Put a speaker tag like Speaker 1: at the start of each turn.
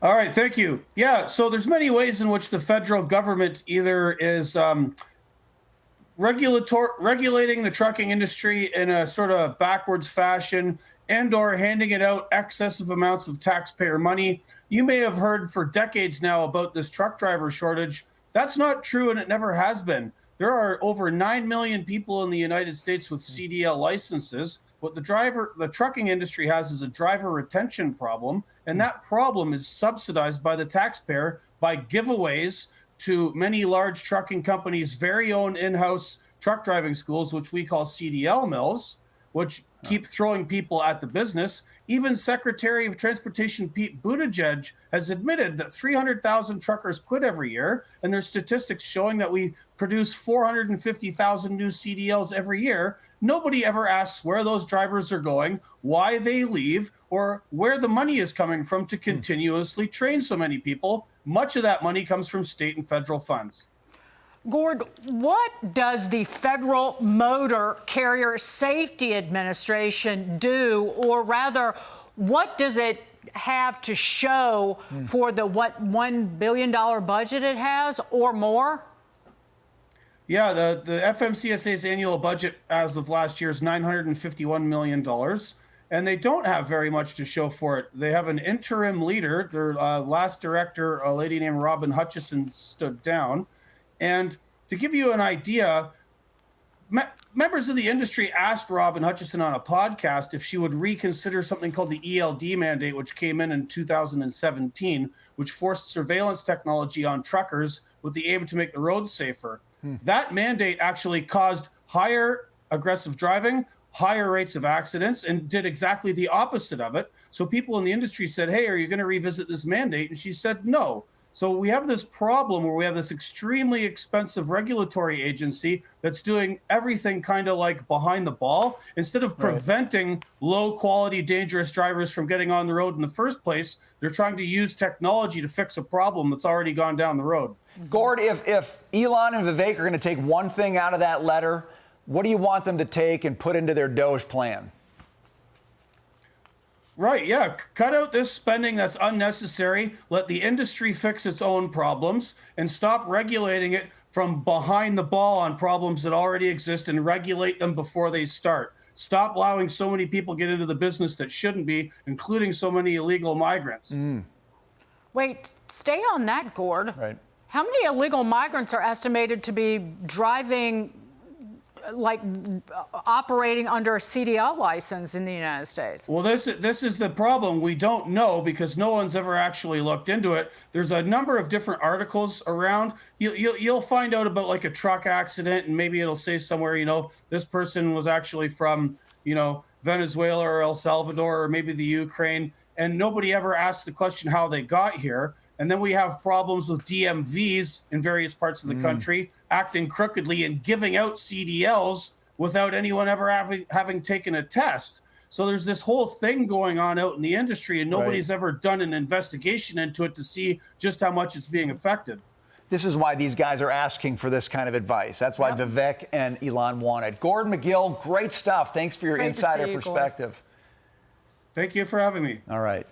Speaker 1: All right, thank you. Yeah, so there's many ways in which the federal government either is regulating the trucking industry in a sort of backwards fashion and or handing it out excessive amounts of taxpayer money. You may have heard for decades now about this truck driver shortage. That's not true, and it never has been. There are over 9 million people in the United States with CDL licenses. What the trucking industry has is a driver retention problem, and that problem is subsidized by the taxpayer by giveaways to many large trucking companies' very own in-house truck driving schools, which we call CDL mills, which keep throwing people at the business. Even Secretary of Transportation Pete Buttigieg has admitted that 300,000 truckers quit every year, and there's statistics showing that we produce 450,000 new CDLs every year. Nobody ever asks where those drivers are going, why they leave, or where the money is coming from to continuously train so many people. Much of that money comes from state and federal funds.
Speaker 2: Gord, what does the Federal Motor Carrier Safety Administration do, or rather, what does it have to show for the $1 billion budget it has or more?
Speaker 1: Yeah, the FMCSA's annual budget as of last year is $951 million, and they don't have very much to show for it. They have an interim leader. Their last director, a lady named Robin Hutchison, stood down. And to give you an idea, members of the industry asked Robin Hutchison on a podcast if she would reconsider something called the ELD mandate, which came in 2017, which forced surveillance technology on truckers with the aim to make the roads safer. That mandate actually caused higher aggressive driving, higher rates of accidents, and did exactly the opposite of it. So people in the industry said, hey, are you going to revisit this mandate? And she said, no. So we have this problem where we have this extremely expensive regulatory agency that's doing everything kind of like behind the ball. Instead of preventing low quality, dangerous drivers from getting on the road in the first place, they're trying to use technology to fix a problem that's already gone down the road.
Speaker 3: Gord, if Elon and Vivek are going to take one thing out of that letter, what do you want them to take and put into their DOGE plan?
Speaker 1: Right, yeah. Cut out this spending that's unnecessary. Let the industry fix its own problems and stop regulating it from behind the ball on problems that already exist and regulate them before they start. Stop allowing so many people get into the business that shouldn't be, including so many illegal migrants.
Speaker 2: Wait, stay on that, Gord.
Speaker 3: Right.
Speaker 2: How many illegal migrants are estimated to be driving, like operating under a CDL license in the United States?
Speaker 1: Well, this is the problem. We don't know because no one's ever actually looked into it. There's a number of different articles around. You'll find out about like a truck accident, and maybe it'll say somewhere, this person was actually from, Venezuela or El Salvador or maybe the Ukraine, and nobody ever asks the question how they got here. And then we have problems with DMVs in various parts of the country acting crookedly and giving out CDLs without anyone ever having taken a test. So there's this whole thing going on out in the industry, and nobody's ever done an investigation into it to see just how much it's being affected.
Speaker 3: This is why these guys are asking for this kind of advice. That's why Vivek and Elon want it. Gord McGill, great stuff. Thanks for your insider perspective.
Speaker 1: Thank you for having me.
Speaker 3: All right.